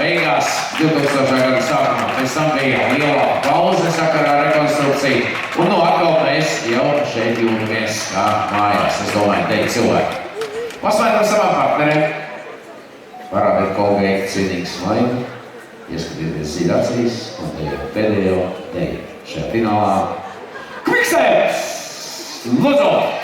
beigās, 2000. gada sākumā. Pēc tam bija liela pauze sakarā ar rekonstrukciju. Un no atkal mēs jau šeit jūtamies kā mājās. Es domāju, te ir cilvēki. Pasmaitam savām partneriem. Parādiet kolēģi cienīgu smaidu. Ieskatieties dziļi acīs un te ir pēdējo teju šajā finālā. Quicksteps! Lūdzu!